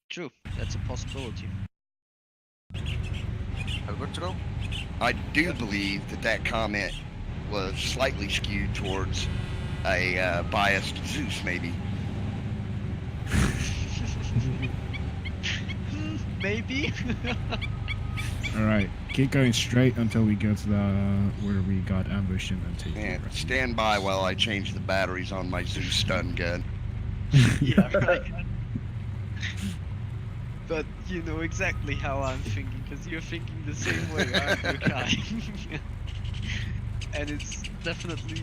True, that's a possibility. Are we good to go? I do believe that comment was slightly skewed towards a biased Zeus, maybe. Maybe. All right, keep going straight until we go to the where we got ambushed and then take the And rest. stand by while I change the batteries on my Zeus stun gun. Yeah, right. But you know exactly how I'm thinking, because you're thinking the same way, aren't you, Kai? And it's definitely...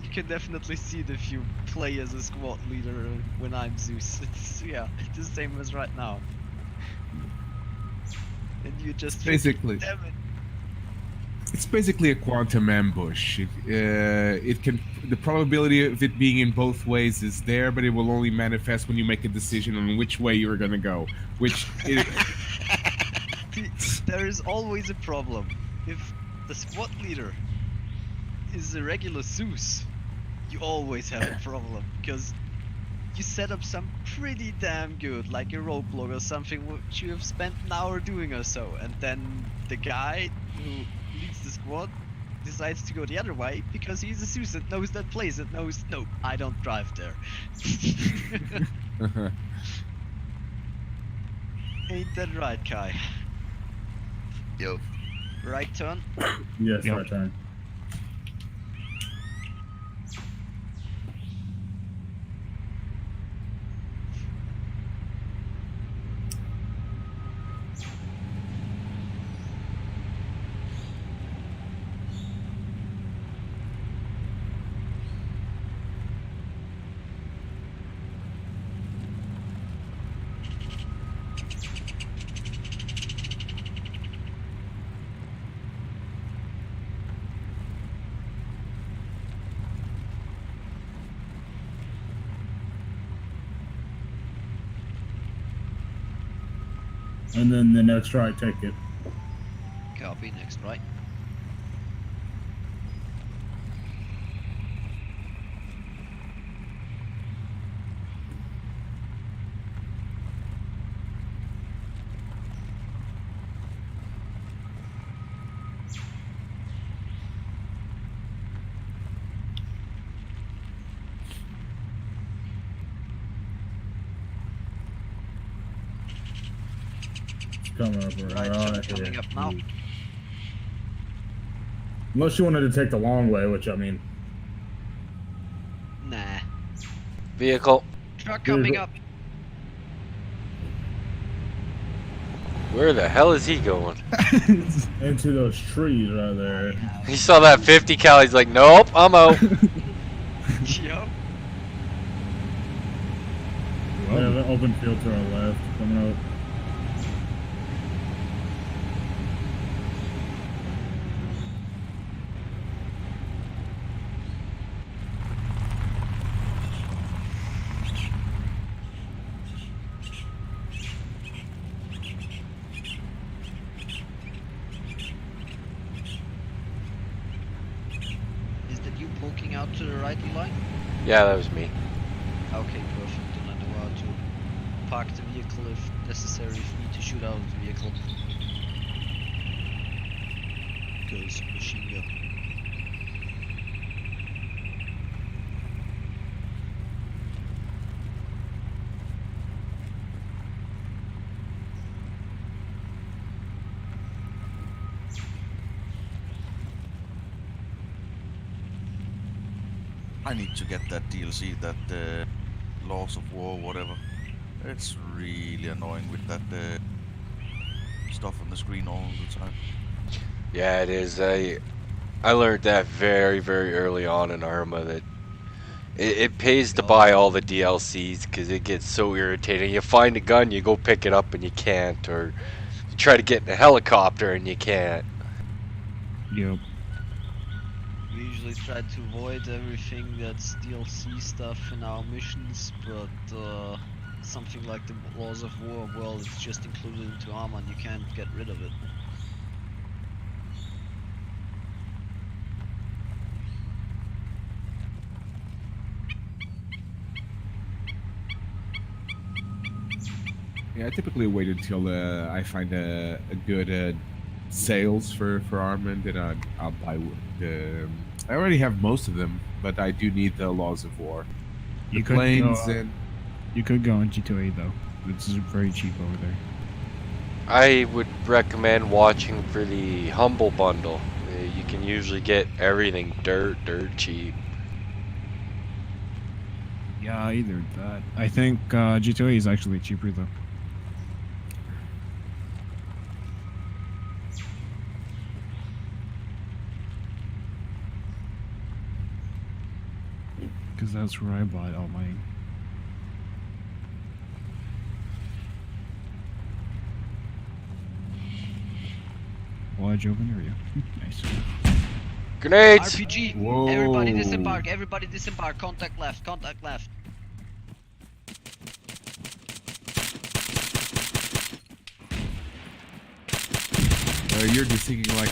You can definitely see that if you play as a squad leader when I'm Zeus. It's, yeah, it's the same as right now. And you just Basically, damn it. it's basically a quantum ambush. It can, the probability of it being in both ways is there, but it will only manifest when you make a decision on which way you're gonna go. Which is, See, there is always a problem. If the squad leader is a regular Zeus, you always have a problem, because you set up some pretty damn good, like a roadblock or something which you have spent an hour doing or so, and then the guy who leads the squad decides to go the other way because he's a Zeus that knows that place and knows, no, I don't drive there. Ain't that right, Kai? Yo, Right turn? Yes, Yep. right turn. And then the next right, take it. Copy, next right. Coming up Right turn right coming here. up now. Unless you wanted to take the long way, which I mean, Nah. Vehicle. Truck coming up. Where the hell is he going? into those trees right there. He saw that 50 cal. He's like, nope, I'm out. Yup. We have an open field to our left. Coming up. Is that you poking out to the right line? Yeah, that was me. Okay, perfect. Then I know how to park the vehicle if necessary for me to shoot out of the vehicle. Goes machine gun. I need to get that DLC, that Laws of War, whatever. It's really annoying with that stuff on the screen all the time. Yeah, it is. I learned that very, very early on in Arma that it pays to buy all the DLCs because it gets so irritating. You find a gun, you go pick it up and you can't, or you try to get in a helicopter and you can't. Yep. We usually try to avoid everything that's DLC stuff in our missions, but something like the Laws of War, well, it's just included into Arma and you can't get rid of it. Yeah, I typically wait until I find a good sales for armor, and then I'll buy the. I already have most of them, but I do need the laws of war. The You could planes go. and You could go on G2A though. It's very cheap over there. I would recommend watching for the Humble Bundle. You can usually get everything dirt cheap. Yeah, either that. I think G2A is actually cheaper though. Because that's where I bought all mine. Large open area. Nice. Grenades! RPG! Whoa. Everybody disembark, everybody disembark, contact left, contact left. you're just thinking like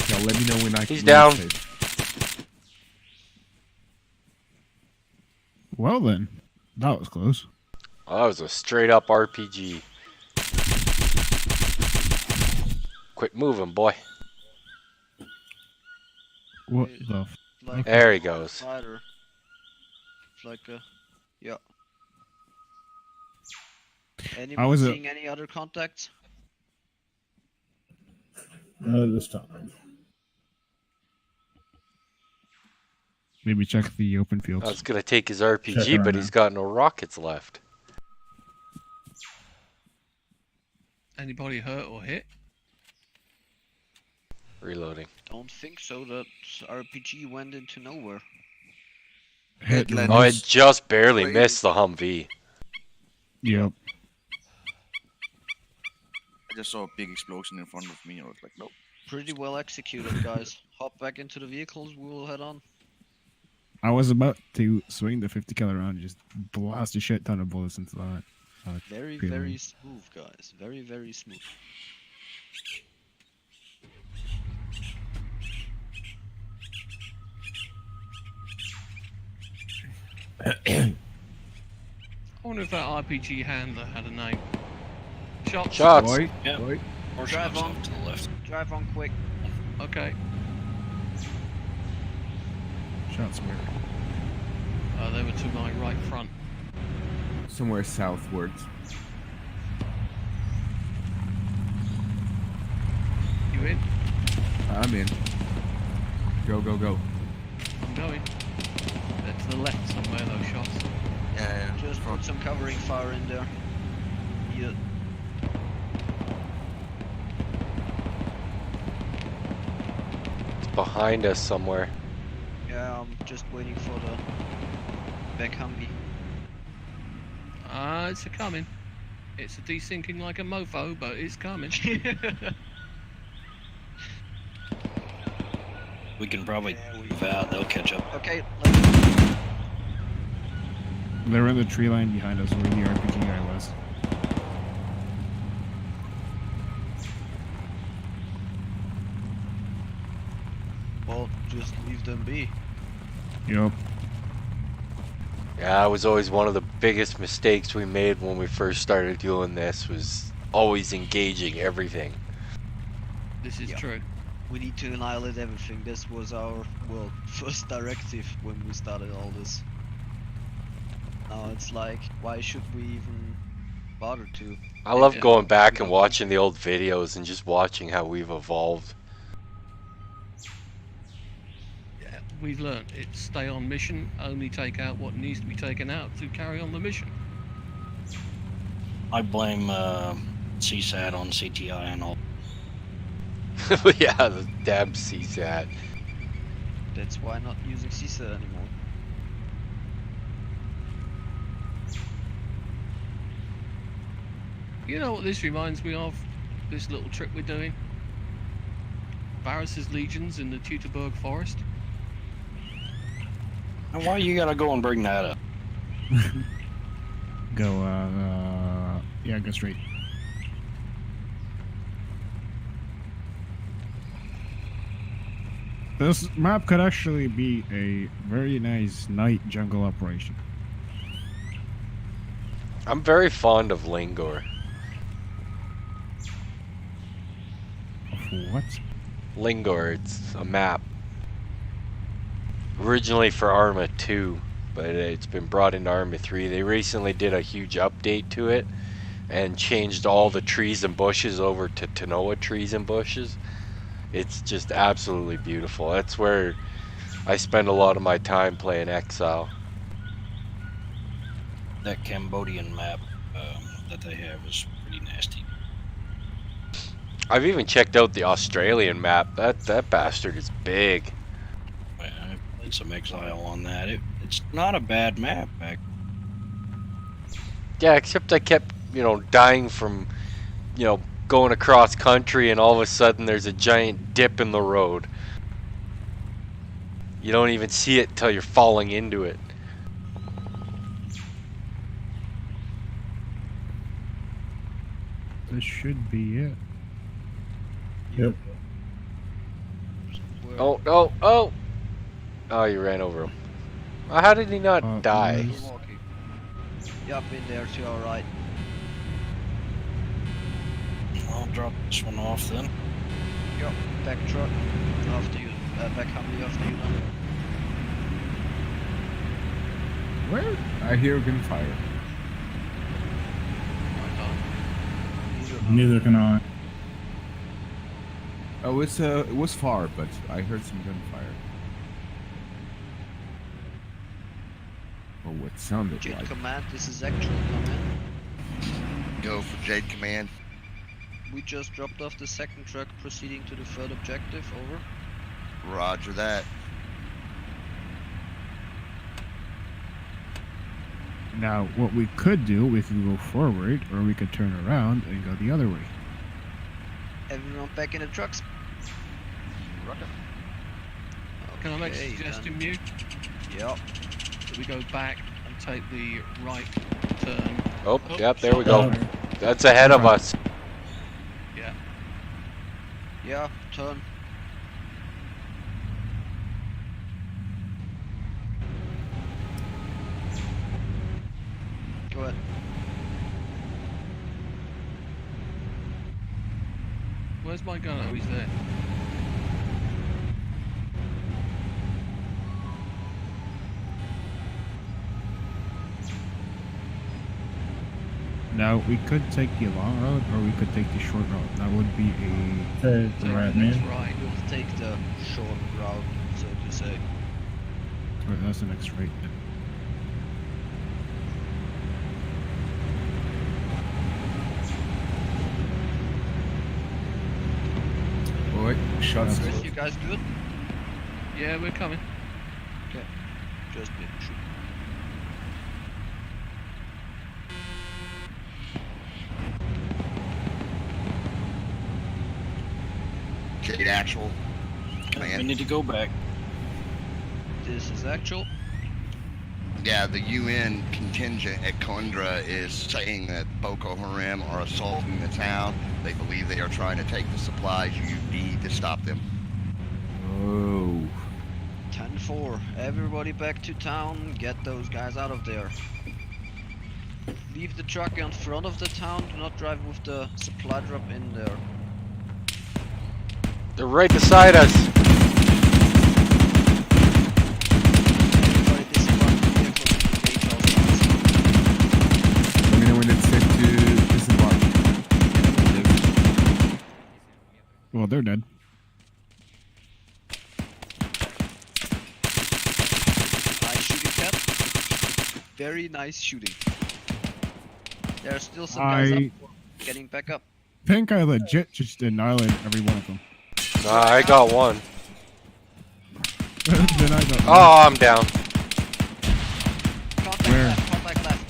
hell. Let me know when I can. He's down. Save. Well then, that was close. Oh, that was a straight up RPG. Quit moving, boy. What the? Like There he goes. Fighter. It's like a, yeah. Anyone was it? seeing any other contacts? This time. Maybe check the open I fields. was gonna take his Check RPG, it but right he's got no rockets left. Anybody hurt or hit? Reloading. Don't think so. That RPG went into nowhere. Hit the Headland. Oh, it roads. just barely Wait. missed the Humvee. Yep. I just saw a big explosion in front of me. I was like, nope. Pretty well executed, guys. Hop back into the vehicles. We will head on. I was about to swing the 50 cal around, and just blast a shit ton of bullets into that. Very, Feeling. very smooth, guys. Very, very smooth. I wonder if that RPG handler had a name. Shots. Shots! Boy, Yep. boy. Or Drive shots on. off to the left. Drive on quick. Okay. Shots where? They were to my right front. Somewhere southwards. You in? I'm in. Go, go, go. I'm going. They're to the left somewhere, those shots. Yeah, Just put some covering fire in there. Yeah. It's behind us somewhere. Yeah, I'm just waiting for the back Humvee. It's a coming. It's a desinking like a mofo, but it's coming. We can probably Yeah, we- move out. They'll catch up. Okay, let's They're in the tree line behind us where the RPG guy was. well, just leave them be. Yep. Yeah, it was always one of the biggest mistakes we made when we first started doing this, was always engaging everything. This is Yeah. true. We need to annihilate everything. This was our, well, first directive when we started all this. Now it's like, why should we even bother to? I love Yeah. going back and watching the old videos and just watching how we've evolved. Yeah, we've learned it's stay on mission, only take out what needs to be taken out to carry on the mission. I blame CSAT on CTI and all. Yeah, the damn CSAT. That's why not using CSAT anymore. You know what this reminds me of? This little trip we're doing? Varus's legions in the Teutoburg forest. And why you gotta go and bring that up? Go, yeah, go straight. This map could actually be a very nice night jungle operation. I'm very fond of Lingor. What? Lingor, it's a map. Originally for Arma 2, but it's been brought into Arma 3. They recently did a huge update to it and changed all the trees and bushes over to Tanoa trees and bushes. It's just absolutely beautiful. That's where I spend a lot of my time playing Exile. That Cambodian map that they have is pretty nasty. I've even checked out the Australian map. That bastard is big. I played some Exile on that. It's not a bad map. Yeah, except I kept, dying from, going across country, and all of a sudden there's a giant dip in the road. You don't even see it till you're falling into it. This should be it. Yep. Oh, oh, oh! Oh, you ran over him. How did he not die? nice. Walking. Yup, in there to our right. I'll drop this one off then. Yup, back truck. After you. Back Humvee after you now. Where? I hear gunfire. Neither can I. Oh, it was far, but I heard some gunfire. Or what sounded Jade like. command, this is actual command. Go for Jade Command. We just dropped off the second truck proceeding to the third objective, over. Roger that. Now, what we could do, we could go forward, or we could turn around and go the other way. Everyone back in the trucks. Roger. Can I make a Okay, suggestion, then. Mew? Yup. That we go back and take the right turn. Oh, yep, there we go. Oh. That's ahead of us. Yeah. Yeah, turn. Go ahead. Where's my gun? Oh, he's there. Now, we could take the long road, or we could take the short road. That would be a... Okay, Take right, the next man. right. We'll take the short route, so to say. That's the next right. Boy, shots. Chris, you guys good? Yeah, we're coming. Just making sure. Jade actual. We Command. need to go back. This is actual. Yeah, the UN contingent at Kundra is saying that Boko Haram are assaulting the town. They believe they are trying to take the supplies. You need to stop them. Oh. 10-4. Everybody back to town. Get those guys out of there. Leave the truck in front of the town. Do not drive with the supply drop in there. They're right beside us. Everybody disembark the vehicle and engage all sides. Let me know when it's set to disembark. Well, they're dead. Nice shooting, Cat. Very nice shooting. There are still some guys I up. Getting back up. think I legit just annihilated every one of them. I got one. Then I got Oh, I'm down. Contact Where? left, contact left.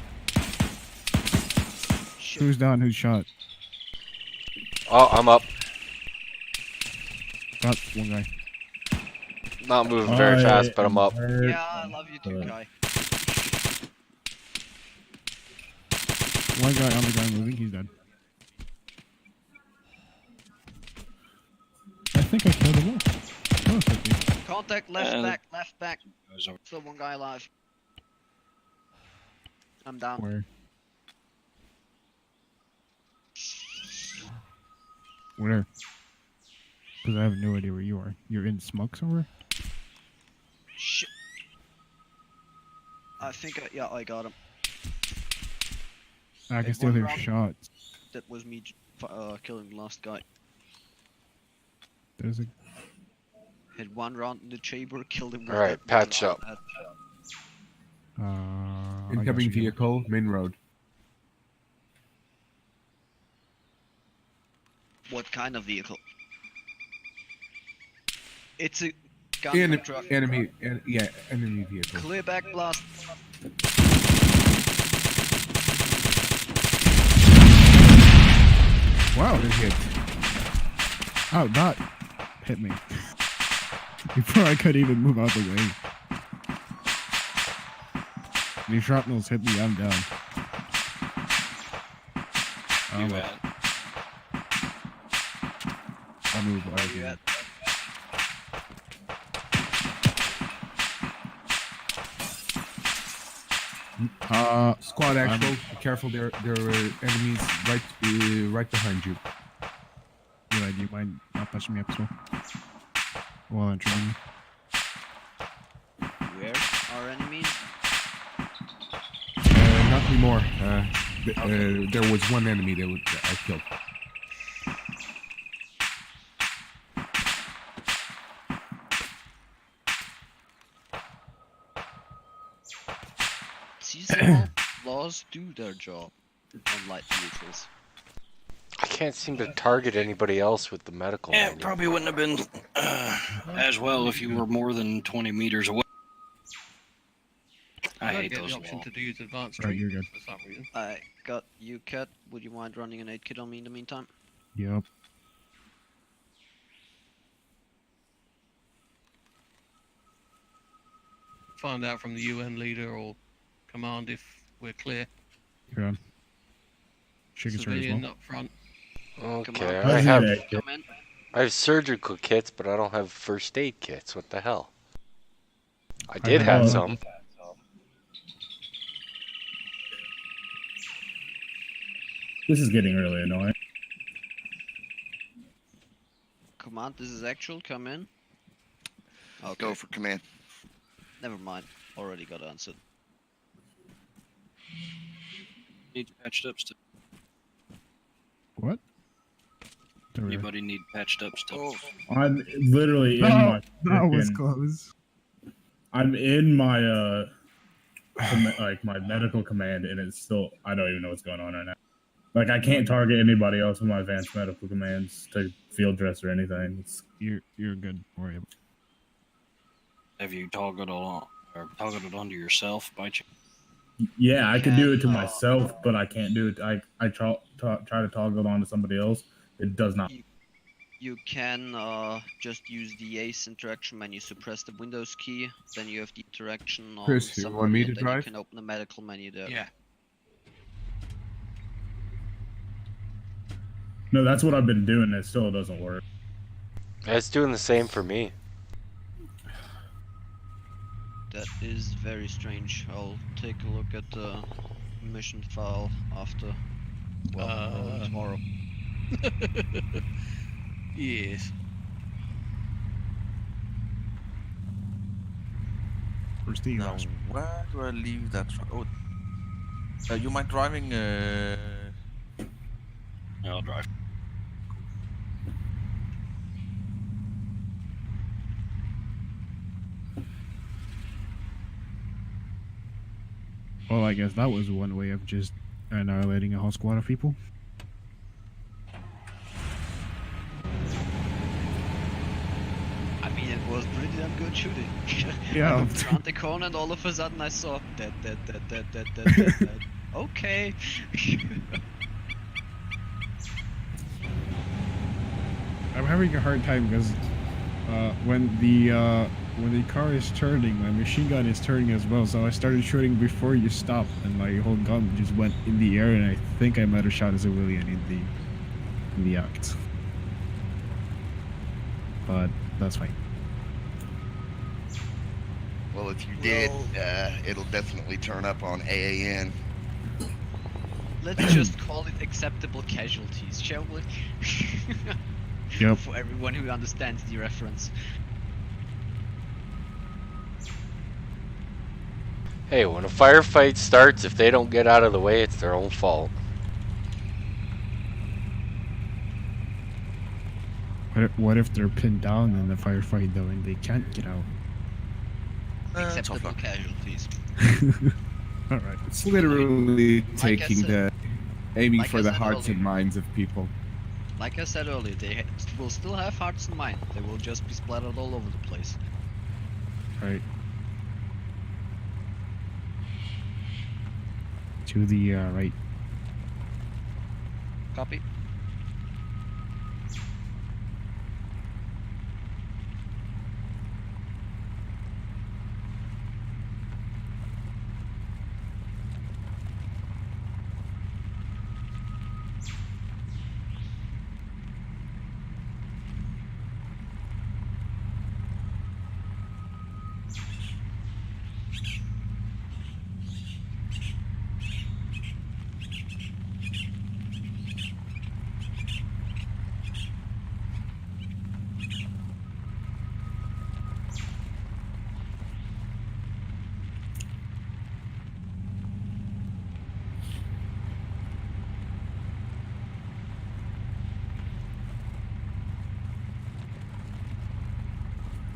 Shit. Who's down? Who's shot? Oh, I'm up. Got one guy. Not moving very fast, but I'm up. Yeah, I love you too, Alright. Kai. One guy on the ground moving. He's dead. I think I killed him all. Oh, it's okay. Contact left back, left back. Goes over. Still one guy alive. I'm down. Where? Where? Because I have no idea where you are. You're in smoke somewhere? Shit. I think I got him. I can Hey, still one hear round. shots. That was me killing the last guy. There's a... Had one round in the chamber, killed him with Alright, that patch one up. round. I got Incoming you, Gil. vehicle, main road. What kind of vehicle? It's a gun truck. Enemy vehicle. Clear back blast. Wow, it hit. Oh, that hit me. Before I could even move out the way. These shrapnels hit me, I'm down. You bad. I'll move Where out you here. at? Squad actual. Be careful, there are enemies right behind you. Eli, do you mind not touching me up as well? While I'm trying. Where are enemies? Not anymore. There was one enemy that I killed. Seasonal laws do their job on light vehicles. I can't seem to target anybody else with the medical Yeah, it manual. probably wouldn't have been as well if you were more than 20 meters away. I don't hate get those the option walls. to use advanced Right, you're treatment good. for some reason. I got you, Cat. Would you mind running an 8 kit on me in the meantime? Yep. Find out from the UN leader or command if we're clear. You're on. Chicken turn as Civilian well. up front. Okay, Come on. I have Come in. I have surgical kits, but I don't have first aid kits. What the hell? I did have have one. some. This is getting really annoying. Command, this is actual. Come in. Okay. Go for command. Never mind. Already got answered. Need patched up stuff. What? There we go. Anybody need patched up stuff? I'm literally in Oh, my. that was frickin- close. I'm in my like my medical command, and it's still. I don't even know what's going on right now. Like I can't target anybody else with my advanced medical commands to field dress or anything. It's, You're good. Don't worry about Have you toggled it onto yourself by chance? yeah, I could do it to myself, but I can't do it. I try to toggle it onto somebody else. It does not. You can just use the ACE interaction menu, suppress the Windows key, then you have the interaction on Chris, you want somebody, me and to then drive? you can open the medical menu there. Yeah. No, that's what I've been doing. It still doesn't work. It's doing the same for me. That is very strange. I'll take a look at the mission file after. Well, probably tomorrow. Yes. Where's the Now, where do I leave that? Oh, you mind driving? I'll drive. Well, I guess that was one way of just annihilating a whole squad of people. I mean, it was pretty damn good shooting. Yeah. I looked around the corner and all of a sudden I saw dead. Okay. I'm having a hard time because when the car is turning, my machine gun is turning as well. So I started shooting before you stopped, and my whole gun just went in the air, and I think I might have shot a civilian in the act. But that's fine. Well, if you did, it'll definitely turn up on AAN. Let's just call it acceptable casualties, shall we? Yep. For everyone who understands the reference. Hey, when a firefight starts, if they don't get out of the way, it's their own fault. What if they're pinned down in the firefight though and they can't get out? Tough Acceptable luck. casualties. All right. It's literally I taking said- aiming like for I the said hearts and earlier. minds of people. Like I said earlier, they will still have hearts and minds. They will just be splattered all over the place. Right. To the right. Copy.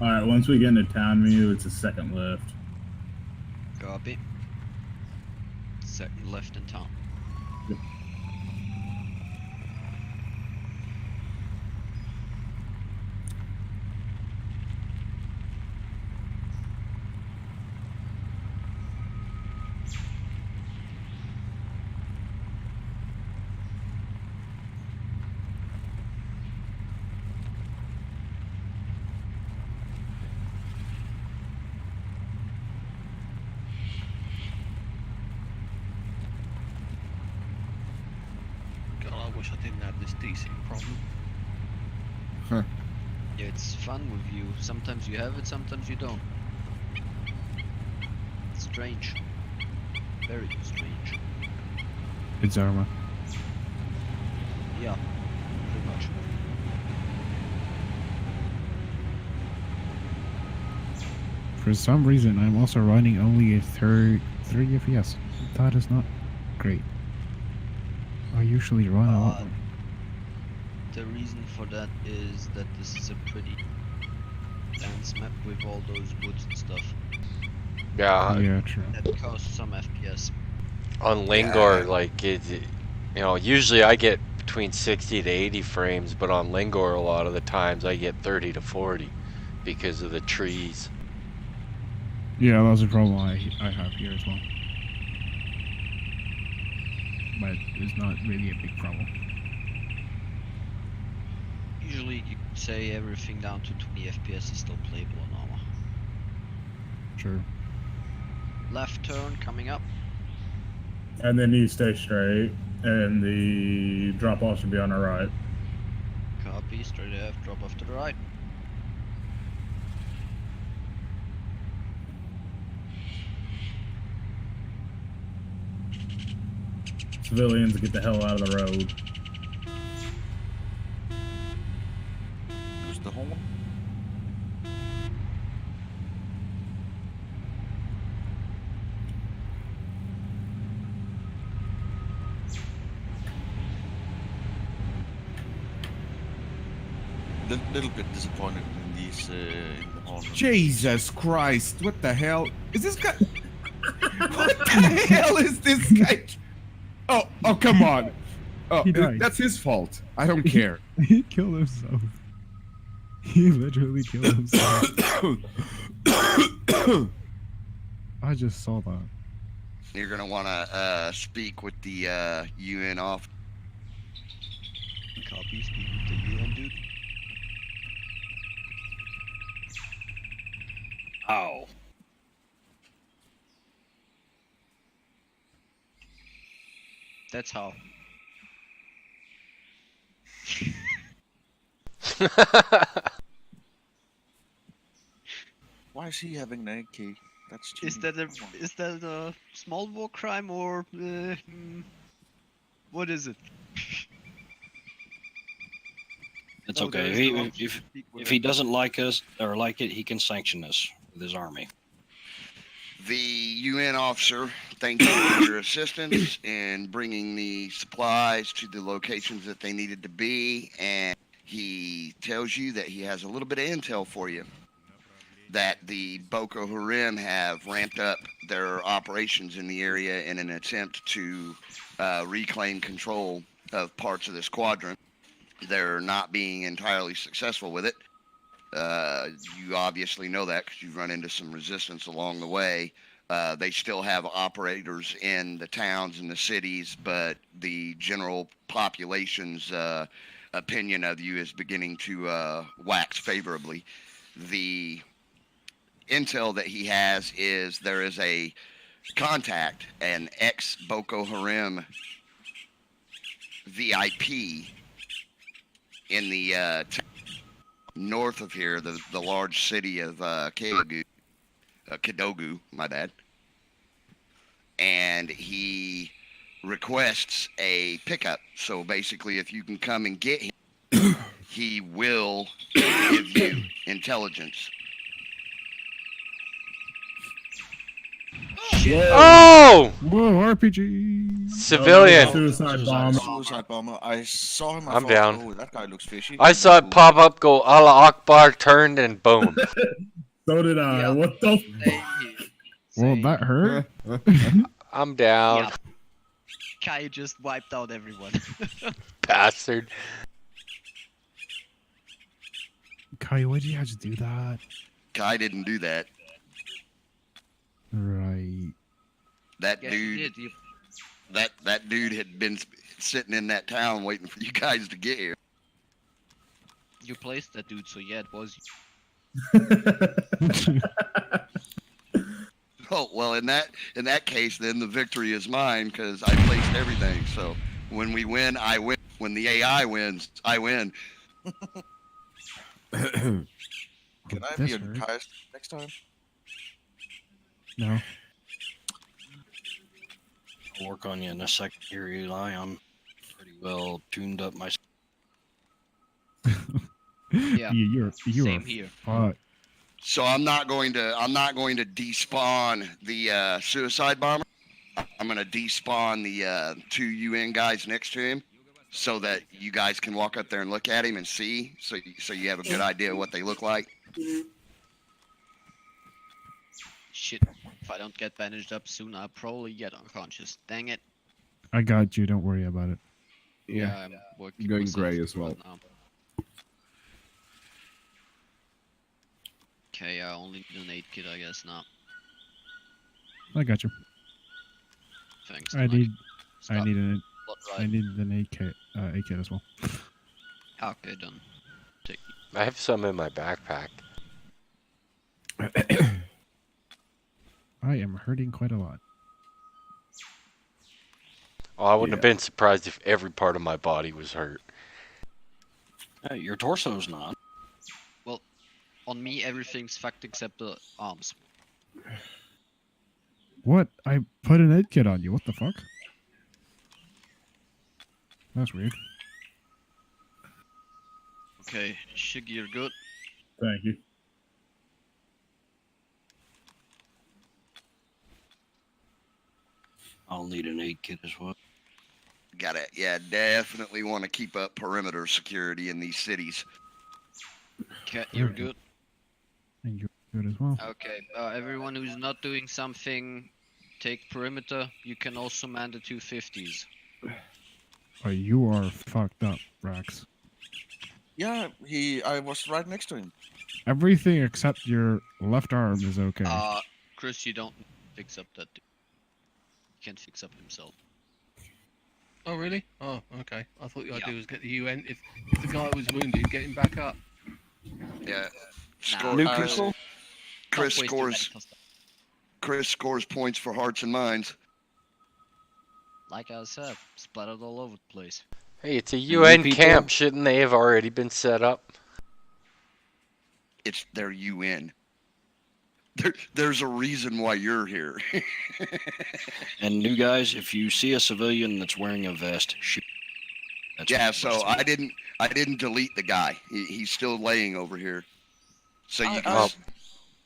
All right, once we get into town menu, it's a second left. Copy. Second left in town. God, I wish I didn't have this desync problem. Yeah, it's fun with you. Sometimes you have it, sometimes you don't. It's strange. Very strange. It's Arma. Yeah, pretty much. For some reason, I'm also running only a 30 FPS. That is not great. I usually run a lot more. The reason for that is that this is a pretty dense map with all those woods and stuff. Yeah, Yeah, true. That costs some FPS. on Lingor, like usually I get between 60 to 80 frames, but on Lingor a lot of the times I get 30 to 40 because of the trees. Yeah, that's a problem I have here as well. But it's not really a big problem. Usually you could say everything down to 20 FPS is still playable on Arma. Sure. Left turn coming up. And then you stay straight, and the drop off should be on the right. Copy, straight ahead, drop off to the right. Civilians get the hell out of the road. Use the horn. Little bit disappointed in these in the horn. Jesus Christ! What the hell is this guy? What the hell is this guy? Oh, come on! Oh, He died. that's his fault. I don't care. He killed himself. He literally killed himself. I just saw that. You're gonna want to speak with the UN off. Copy, speak with the UN dude. Oh. That's how. Why is he having an AK? That's cheating. Is that a small war crime or what is it? It's No, okay. there If is he, no if, option if, to speak with if him. he doesn't like us or like it, he can sanction us with his army. The UN officer thanks you for your assistance in bringing the supplies to the locations that they needed to be, and he tells you that he has a little bit of intel for you. That the Boko Haram have ramped up their operations in the area in an attempt to reclaim control of parts of this quadrant. They're not being entirely successful with it. You obviously know that because you've run into some resistance along the way. They still have operators in the towns and the cities, but the general population's opinion of you is beginning to wax favorably. The intel that he has is there is a contact, an ex-Boko Haram VIP in the north of here, the large city of Kidogu, my bad. And he requests a pickup. So basically, if you can come and get him, he will give you intelligence. Oh! Whoa, RPG. Civilian. Suicide bomber. Suicide bomber. I saw him. I I'm thought, down. oh, that guy looks fishy. I saw it pop up, go Allah Akbar, turned, and boom. So did I. Yeah. What the? Same here. Well, Same. that hurt. I'm down. Yeah. Kai just wiped out everyone. Bastard. Kai, why'd you have to do that? Kai didn't do that. Right. That Yeah, dude. you did. You, That dude had been sitting in that town waiting for you guys to get here. you placed that dude, so yeah, it was Oh well, in that case, then the victory is mine because I placed everything. So when we win, I win. When the AI wins, I win. Can I be This on hurt. Kai's next time? No. I'll work on you in a second here, Eli. I'm pretty well tuned up myself. Yeah. You're same here. fucked. So I'm not going to despawn the suicide bomber. I'm going to despawn the 2 UN guys next to him, so that you guys can walk up there and look at him and see, so you have a good idea of what they look like. Shit. If I don't get bandaged up soon, I'll probably get unconscious. Dang it. I got you. Don't worry about it. Yeah. I'm working Going myself grey as through well. it now. Okay, I only need an 8 kit, I guess now. I got you. Thanks. I need Stop. an Blood I ride. need an AK as well. Okay, done. Take I have some in my backpack. I am hurting quite a lot. Oh, I wouldn't have been surprised if every part of my body was hurt. Your torso's not. On me, everything's fucked except the arms. What? I put an ed kit on you. What the fuck? That's weird. Okay, Shiggy, you're good. Thank you. I'll need an 8 kit as well. Definitely want to keep up perimeter security in these cities. Cat, you're Okay. good. And you're good as well. Okay, everyone who's not doing something, take perimeter. You can also man the 250s. Oh, you are fucked up, Rax. Yeah, I was right next to him. Everything except your left arm is okay. Chris, you don't fix up that. He can't fix up himself. Oh, really? Oh, okay. I thought the Yeah. idea was get the UN. If the guy was wounded, get him back up. Yeah. Nah. New people? Chris Don't waste your scores. medical stuff. Chris scores points for hearts and minds. Like I said, splattered all over the place. Hey, it's a UN people? camp. Shouldn't they have already been set up? It's their UN. There's a reason why you're here. And new guys, if you see a civilian that's wearing a vest, shoot. That's Yeah, what so we're I doing. I didn't delete the guy. He's still laying over here. So you I- can I-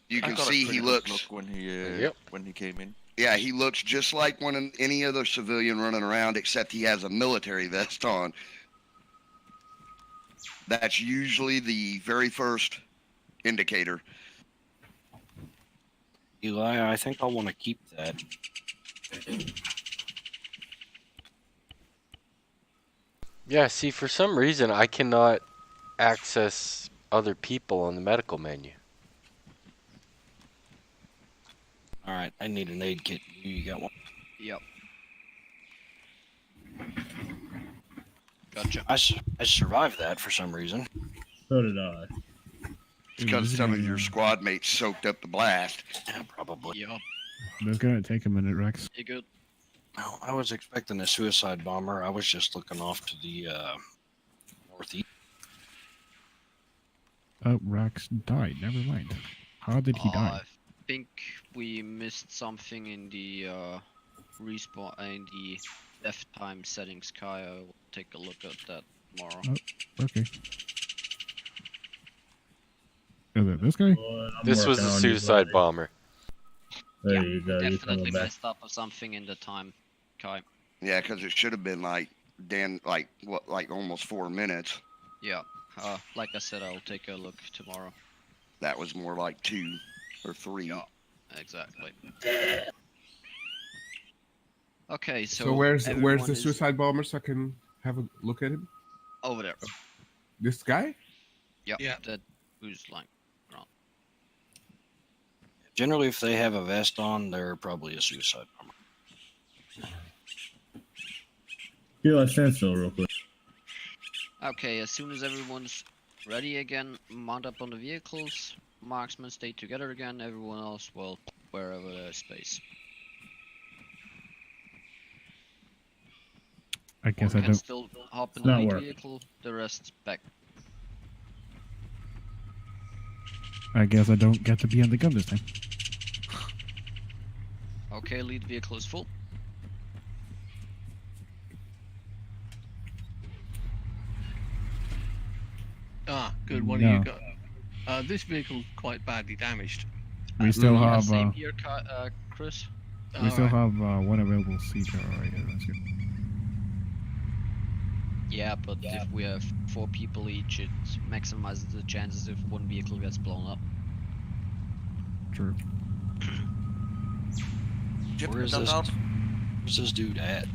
you I can got a see pretty he good looks. look when he Yep. when he came in. Yeah, he looks just like any other civilian running around, except he has a military vest on. That's usually the very first indicator. Eli, I think I'll want to keep that. Yeah, see, for some reason, I cannot access other people on the medical menu. All right, I need an aid kit. You got one? Yep. Gotcha. I survived that for some reason. So did I. It's because some of your squad mates soaked up the blast. Yeah, probably. Yep. That's gonna take a minute, Rex. You good? Well, I was expecting a suicide bomber. I was just looking off to the northeast. Oh, Rex died. Never mind. How did he die? I think we missed something in the respawn in the death time settings. Kai, I will take a look at that tomorrow. Okay. Is it this guy? Well, I'm This was working a on you, suicide buddy. bomber. There Yeah, you go. You're Definitely coming back. messed up with something in the time, Kai. Yeah, because it should have been like almost 4 minutes. Yeah. Like I said, I'll take a look tomorrow. That was more like 2 or 3. Yeah. Exactly. Okay, so, So where's everyone the is suicide bomber so I can have a look at him? over there? This guy? Yeah. Yeah. That who's like Generally, if they have a vest on, they're probably a suicide bomber. Feel like stand still real quick. okay. As soon as everyone's ready again, mount up on the vehicles. Marksmen stay together again. Everyone else will wherever there's space. I guess One I can don't. still hop in It's the not lead working. vehicle. The rest back. I guess I don't get to be on the gun this time. Okay, lead vehicle is full. Ah, good. What No. do you got? This vehicle's quite badly damaged. We still Yeah, have same here, Chris. we still Alright. have one available seat. Alright, yeah, that's good. Yeah, but if we have 4 people each, it maximizes the chances if one vehicle gets blown up. True. Chip, Where is duck this? out. Where's this dude at?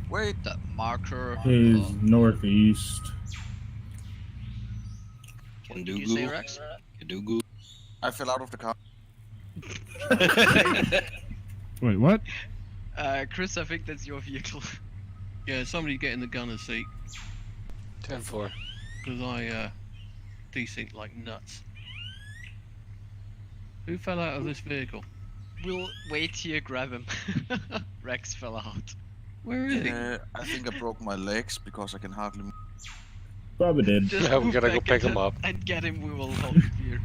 Wait. That marker. He's northeast. What did you say, Kandugu? Rex? Kandugu? I fell out of the car. Wait, what? Chris, I think that's your vehicle. Yeah, somebody get in the gunner's seat 10-4. because I desync like nuts. Who fell out of this vehicle? We'll wait here, grab him. Rex fell out. Where is he? I think I broke my legs because I can hardly move. Probably did. Just Yeah, we move gotta go back pick and- him up. And get him, we will hold it here.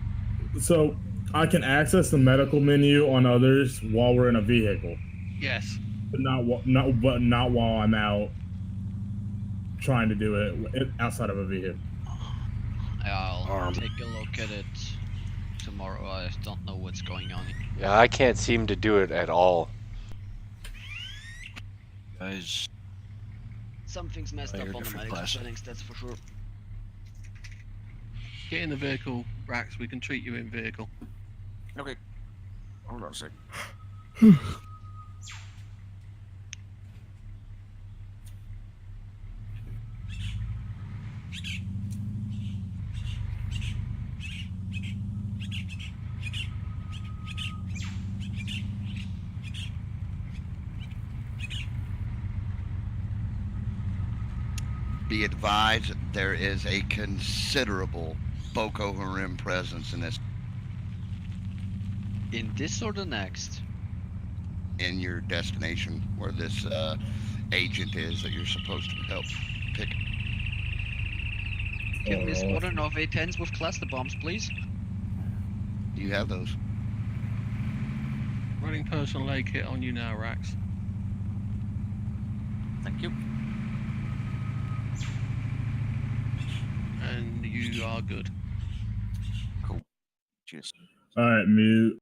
So I can access the medical menu on others while we're in a vehicle, Yes. but not while I'm out trying to do it outside of a vehicle. I'll Arm. take a look at it tomorrow. I don't know what's going on. Yeah, I can't seem to do it at all. Guys, Something's messed Oh, up you're on the different medical class. settings, that's for sure. Get in the vehicle, Rax. We can treat you in vehicle. Okay. Hold on a sec. Be advised, there is a considerable Boko Haram presence in this or the next? In your destination where this agent is that you're supposed to help pick. Give me squadron of A-10s with cluster bombs, please. You have those. Running personal aid kit on you now, Rax. Thank you. you are good. Cool. Cheers. All right, mute.